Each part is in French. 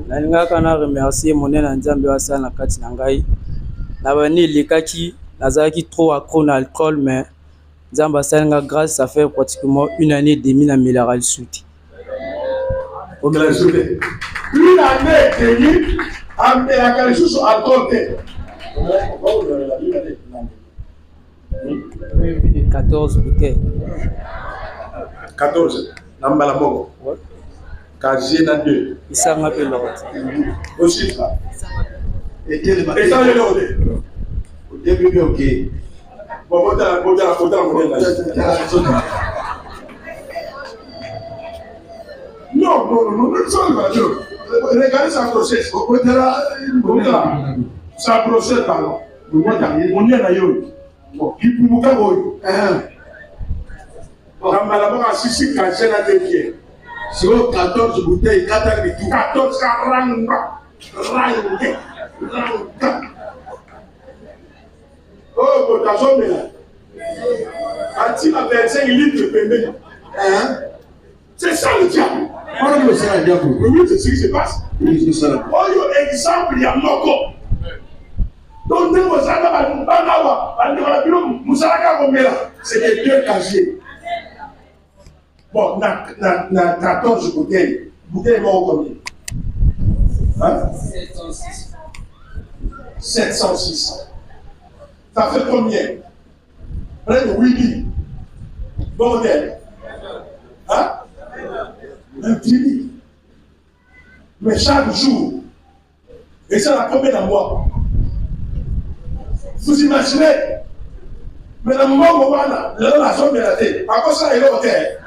Nalingaka na remercier monene nzambe wasala na kati na ngai. Na bani likaki nazalaki trop accro na alcool mais nzambe asalinga grâce ça fait pratiquement 1 année et demie na mineral souti. Une année et demie à quelque chose à côté. 14 bouteilles. 14. Nambala Mogo. Kazier dans 2. Il s'en rappelle l'autre. Aussi ça. Et ça, je l'ai dit. Au début, ok. Bon, non, regardez sa process. Sa process, pardon. On est là, qui pour vous quand Malabo a 6 cancer à 2 pieds. Sur 14 bouteilles, 14 caranga. Oh, ta zone là. Quand il a 25 litres de paiement. C'est ça le diable. Oui, c'est ce qui se passe. Oh, exemple, il y a Moko. Donc, c'était 2 casiers. Bon, na 14 bouteilles. Bouteilles vont combien? Hein? 706. Ça fait combien? Près de 8 000. Bordel. Hein? Un petit. Mais chaque jour, et ça la combien de mois? Vous imaginez? Mais dans le moment où on a la zone de la tête, à cause de ça, il est au terre.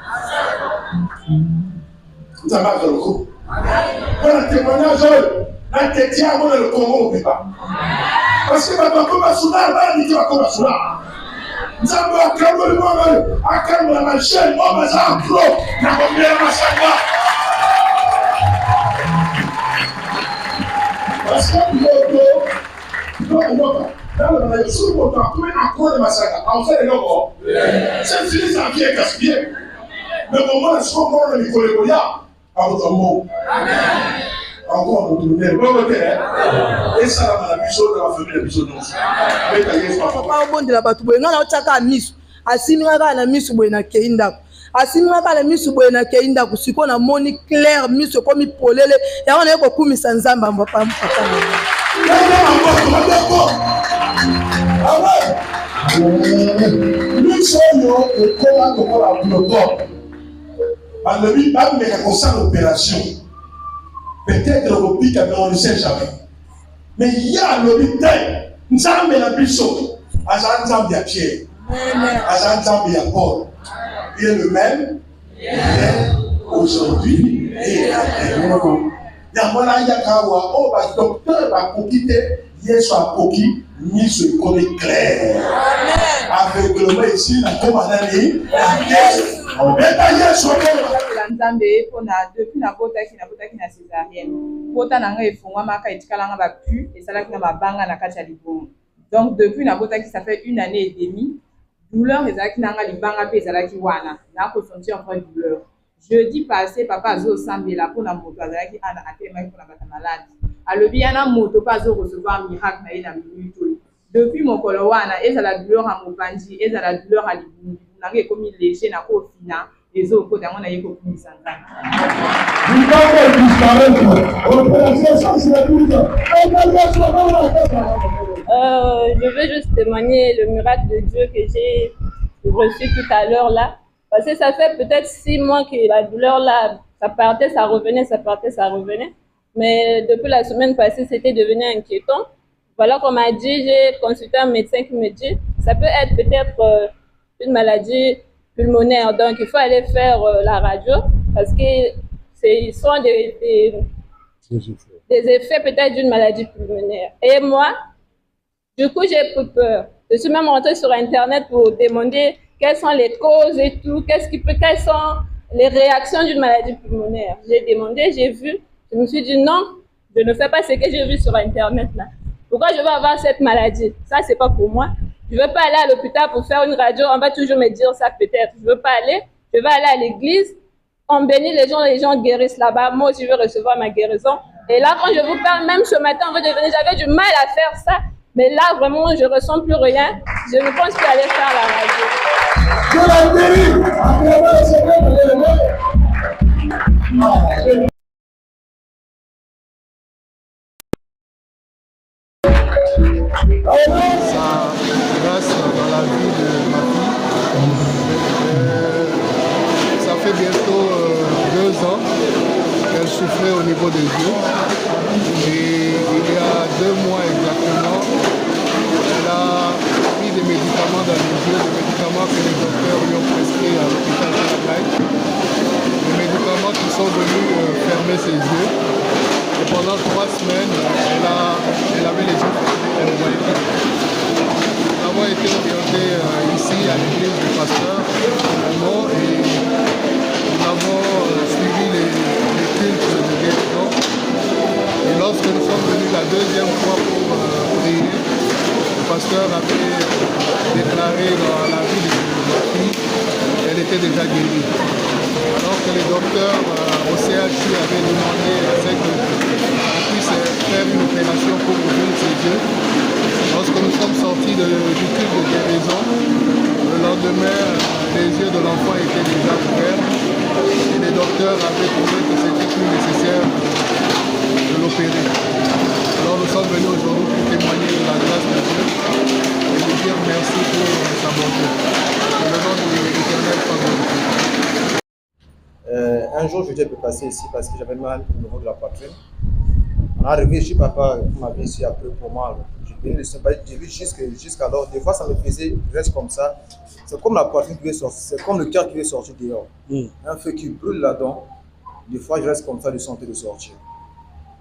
Vous avez mal le coup. Voilà, témoignage, la tête, il y a le Congo au débat. Parce que maintenant, comme à Soudan, il y a comme à Soudan. Nous avons un calme de moi, un calme de la chaîne, on va s'en clos, on va bien la savoir. Parce que non, sur mon temps, tout est en cours de massacre. En fait, non, c'est fini, ça vient gaspiller. Mais au moment où je comprends le micro-légolia, à votre mot. Encore un tournée, et ça va la puissance de la famille de puissance. Papa, bon de la batouboué, non, on t'a qu'à miss. Asimira na miss bouena keinda. Asimira na miss bouena keinda, kusiko na moni clair, miss comme polele. Ya on est beaucoup mis en zamba, on va pas me faire. Nous sommes et comment la bloquer. Par le but, mais comme ça l'opération. Peut-être au pic, mais on ne sait jamais. Mais il y a le but, nous avons la puissance. Azan Zambia Pierre, Azan Zambia Paul. Il est le même hier, aujourd'hui et après. Yamala Yakawa, oh, bah, docteur va quitter, hier soit Poki, ni se connaît clair. Avec le mot ici, la commandanie, la pièce, on va tailler sur depuis na botaki na césarienne. Bota nanga efungwa maka etikala nga ba pu et salaki na mabanga na kati ya libomo. Donc depuis na botaki ça fait 1 année et demie. Douleur ezalaki nanga libanga pe ezalaki wana. Na ko sentir encore douleur. Jeudi passé papa azo sambela pona moto azalaki ana atema pona bata malade. Alobi yana moto pas zo recevoir miracle na ina minute. Depuis mon kolo wana ezala douleur à mobandi, ezala douleur à libomo. Nanga ekomi léger na ko fina. Les autres, on a eu beaucoup de je veux juste témoigner le miracle de Dieu que j'ai reçu tout à l'heure là. Parce que ça fait peut-être 6 mois que la douleur là, ça partait, ça revenait, ça partait, ça revenait. Mais depuis la semaine passée, c'était devenu inquiétant. Voilà qu'on m'a dit, j'ai consulté un médecin qui me dit, ça peut être peut-être une maladie pulmonaire, donc il faut aller faire la radio parce que ce sont des effets peut-être d'une maladie pulmonaire. Et moi, du coup, j'ai pris peur. Je suis même rentrée sur Internet pour demander quelles sont les causes et tout, quelles sont les réactions d'une maladie pulmonaire. J'ai demandé, j'ai vu, je me suis dit non, je ne fais pas ce que j'ai vu sur Internet là. Pourquoi je vais avoir cette maladie? Ça, c'est pas pour moi. Je ne veux pas aller à l'hôpital pour faire une radio, on va toujours me dire ça peut-être. Je ne veux pas aller, je vais aller à l'église, On bénit les gens guérissent là-bas. Moi aussi, je veux recevoir ma guérison. Et là, quand je vous parle, même ce matin, en fait, j'avais du mal à faire ça. Mais là, vraiment, je ne ressens plus rien. Je ne pense plus aller faire la radio. Je la guéris. Ça grâce dans la vie de ma fille. Ça fait bientôt 2 ans qu'elle souffrait au niveau des yeux. Et il y a 2 mois exactement, elle a pris des médicaments dans les yeux, des médicaments que les docteurs lui ont prescrits à l'hôpital de la Caille. Des médicaments qui sont venus fermer ses yeux. Et pendant 3 semaines, elle avait les yeux fermés, elle ne voyait pas. Nous avons été orientés ici à l'église du pasteur Momo et nous avons suivi les cultes de guérison. Et lorsque nous sommes venus la 2e fois pour prier, le pasteur avait déclaré dans la vie de ma fille qu'elle était déjà guérie. Alors que les docteurs au CHU avaient demandé à ce qu'on puisse faire une opération pour ouvrir ses yeux. Lorsque nous sommes sortis du culte de guérison, le lendemain, les yeux de l'enfant étaient déjà ouverts et les docteurs avaient trouvé que c'était plus nécessaire de l'opérer. Alors nous sommes venus aujourd'hui pour témoigner de la grâce de Dieu et lui dire merci pour sa bonté. Que le nom de l'Éternel soit glorifié. Un jour, je devais passer ici parce que j'avais mal au niveau de la poitrine. On est arrivé chez papa, qui m'avait ici un peu pour mal. J'ai vu jusqu'alors, des fois ça me faisait, je reste comme ça. C'est comme la poitrine qui veut sortir, c'est comme le cœur qui veut sortir dehors. Un feu qui brûle là-dedans, des fois je reste comme ça de sentir de sortir.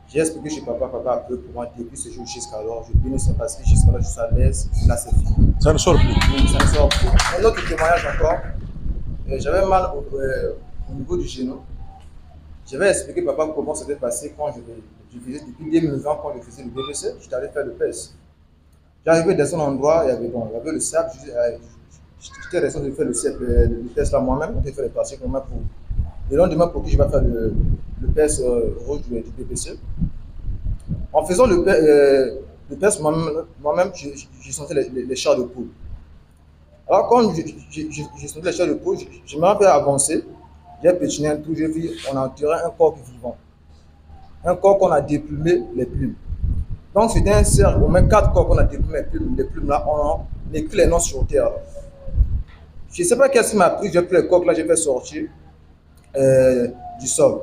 J'ai expliqué chez papa, papa a peu pour moi depuis ce jour jusqu'alors. Je bénis ce parce que jusqu'à là je suis à l'aise, là c'est fini. Ça ne sort plus. Oui, ça ne sort plus. Un autre témoignage encore, j'avais mal au niveau du genou. J'avais expliqué papa comment c'était passé quand je faisais depuis 2020 quand je faisais le BBC, j'étais allé faire le PES. J'arrivais dans un endroit, il y avait le sable, j'étais resté de faire le test là moi-même, on a fait les parties moi-même pour. Le lendemain pour qui je vais faire le PES rouge du BBC. En faisant le PES moi-même, j'ai senti les chars de poule. Alors quand j'ai senti les chars de poule, je m'ai un peu avancé. J'ai pétiné un tout, j'ai vu, on a enterré un corps vivant. Un corps qu'on a déplumé les plumes. Donc c'était un cercle, au moins 4 corps qu'on a déplumé les plumes là, on a écrit les noms sur terre. Je ne sais pas qu'est-ce qui m'a pris, j'ai pris les corps là, j'ai fait sortir du sol.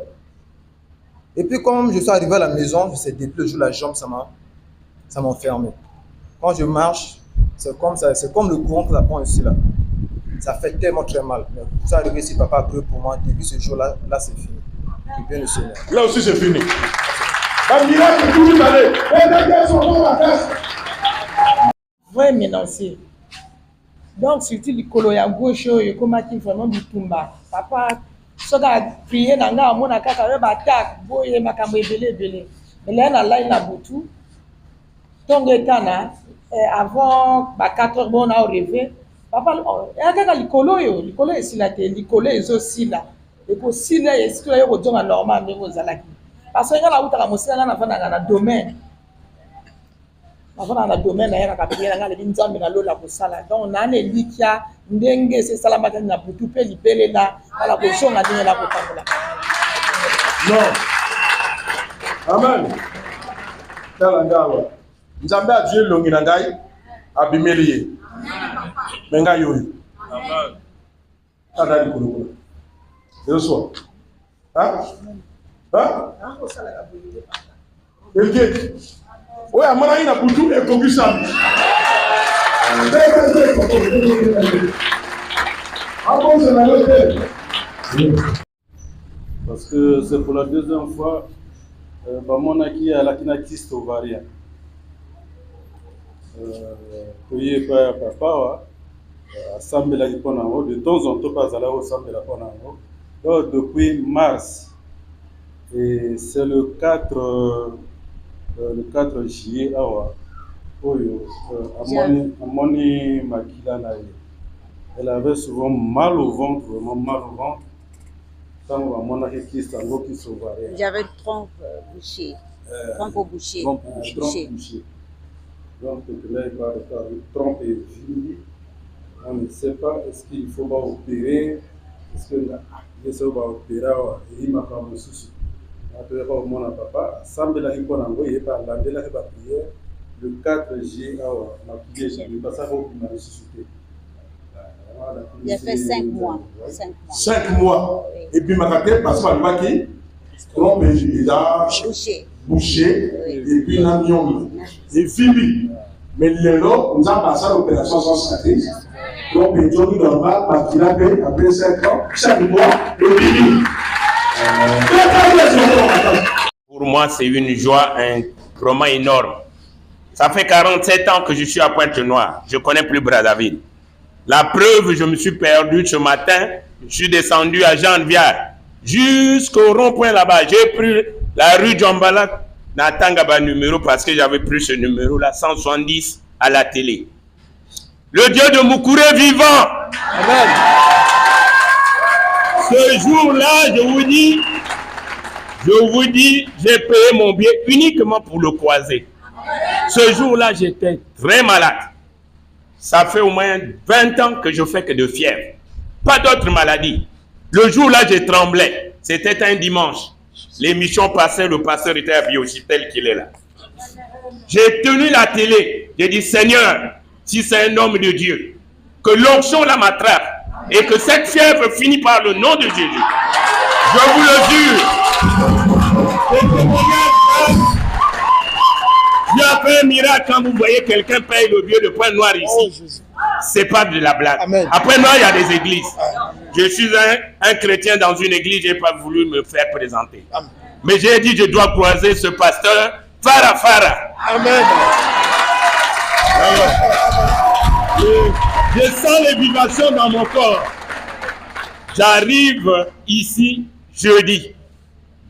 Et puis quand je suis arrivé à la maison, je s'est déplumé la jambe, ça m'a enfermé. Quand je marche, c'est comme ça, c'est comme le courant que ça prend ici là. Ça fait tellement très mal. Mais tout ça arrivé ici, papa a pris pour moi. Depuis ce jour-là, là c'est fini. Je bien le Seigneur. Là aussi c'est fini. Un miracle toujours allé. Les gars sont dans la classe. Vrai mélancier. Donc, surtout le coloya gauche, il commence vraiment du tumba. Papa, ce qu'a prié dans la mon akaka, il va attaquer, boyer ma camé belé. Mais là, il a beaucoup. Donc, avant 4 heures, on a rêvé. Papa, il y a des likolo ici là, likolo est aussi là. Et pour si là, est-ce que là, il y a un normal mais vous allez. Parce que là, où tu as montré là, dans un domaine. Avant dans le domaine, il y a un capital, il y a des gens qui ont la posala. Donc on a des likia, n'engue c'est ça la matin na butu pe libéré là, à la position on a donné la potable. Non. Amen. Talangawa. Nzambe a Dieu longi na ngai abimeliye. Menga yoyo. Amen. Adali kulukula. Yeso. Hein? Elke. Oya mwana ina butu ekokisa. Parce que c'est pour la 2e fois maman qui a la kyste ovarien. Payé par papa, assemblée la de temps en temps pas à la assemblée la donc depuis mars et c'est le 4 juillet awa oyo amoni makila na ye. Elle avait souvent mal au ventre, vraiment mal au ventre. J'avais trompe bouchée. Trompe bouchée. Donc, trompe et vie. On ne sait pas, est-ce qu'il faut opérer, est-ce que je vais opérer, il m'a pas de souci. Après, mon papa, semble la réponse en voie, il par la prière, le 4G, le passage au m'a ressuscité. Il a fait 5 mois. 5 mois. Et puis, ma tête passe par le baquet, trompe et déjà bouché, et puis l'amion. Et Phoebe. Mais nous avons passé à l'opération sans cicatrice. Donc, il y a une normale, parce qu'il a fait, après 5 ans, chaque mois, et Phoebe. Pour moi, c'est une joie, un roman énorme. Ça fait 47 ans que je suis à Pointe-Noire. Je ne connais plus Brazzaville. La preuve, je me suis perdu ce matin. Je suis descendu à Jean-Viard jusqu'au rond-point là-bas. J'ai pris la rue Djambala, Natangaba numéro, parce que j'avais pris ce numéro-là, 170 à la télé. Le Dieu de Moukouré vivant. Amen. Ce jour-là, je vous dis, j'ai payé mon billet uniquement pour le croiser. Ce jour-là, j'étais très malade. Ça fait au moins 20 ans que je fais que de fièvre. Pas d'autres maladies. Le jour-là, je tremblais. C'était un dimanche. L'émission passait, le pasteur était habillé aussi tel qu'il est là. J'ai tenu la télé. J'ai dit, Seigneur, si c'est un homme de Dieu, que l'onction là m'attrape et que cette fièvre finit par le nom de Jésus. Je vous le jure. Dieu a fait un miracle quand vous voyez quelqu'un paye le vieux de Pointe-Noire ici. C'est pas de la blague. Amen. À Pointe-Noire, il y a des églises. Je suis un chrétien dans une église, je n'ai pas voulu me faire présenter. Amen. Mais j'ai dit, je dois croiser ce pasteur Farah. Amen. Je sens les vibrations dans mon corps. J'arrive ici jeudi.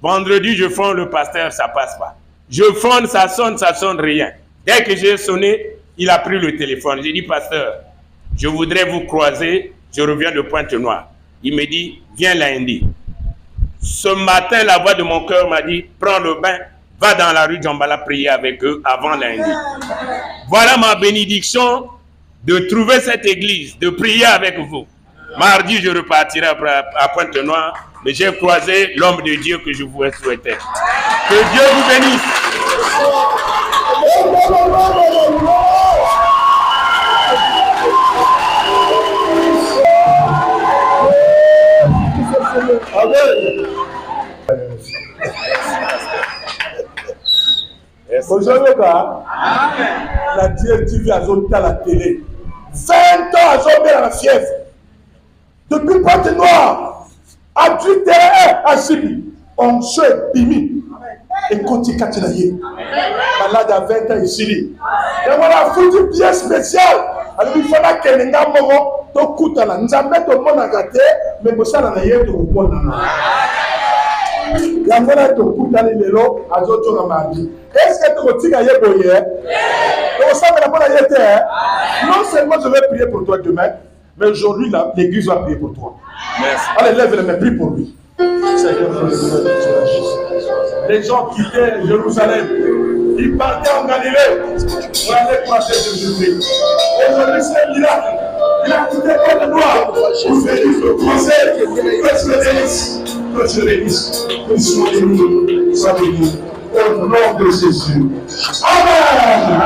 Vendredi, je fonde le pasteur, ça passe pas. Je fonde, ça sonne rien. Dès que j'ai sonné, il a pris le téléphone. J'ai dit, pasteur, je voudrais vous croiser, je reviens de Pointe-Noire. Il me dit, viens lundi. Ce matin, la voix de mon cœur m'a dit, prends le bain, va dans la rue Djambala prier avec eux avant lundi. Voilà ma bénédiction de trouver cette église, de prier avec vous. Mardi, je repartirai à Pointe-Noire, mais j'ai croisé l'homme de Dieu que je vous souhaitais. Que Dieu vous bénisse. Aujourd'hui, la DSTV a zonté à la télé. 20 ans à zonté à la fièvre. Depuis Pointe-Noire, à Duterre, à Sibi, on se bimi. Et continue à travailler. Malade à 20 ans ici. Et on a foutu bien spécial. Alors il faut que les gens to kutana. Nous avons mis tout le monde à gâter, mais nous avons mis tout le monde à gâter. La monnaie de kutana les lots à d'autres dans ma vie. Est-ce que tu as dit que tu as non seulement je vais prier pour toi demain, mais aujourd'hui l'église va prier pour toi. Merci. Allez, lève les mains, prie pour lui. Les gens quittaient Jérusalem, ils partaient en Galilée pour aller croiser Jésus-Christ. Aujourd'hui, c'est un miracle. Il a quitté Pointe-Noire pour venir se croiser. Que Dieu bénisse, que Dieu bénisse, que Dieu bénisse, soit béni. Au nom de Jésus. Amen.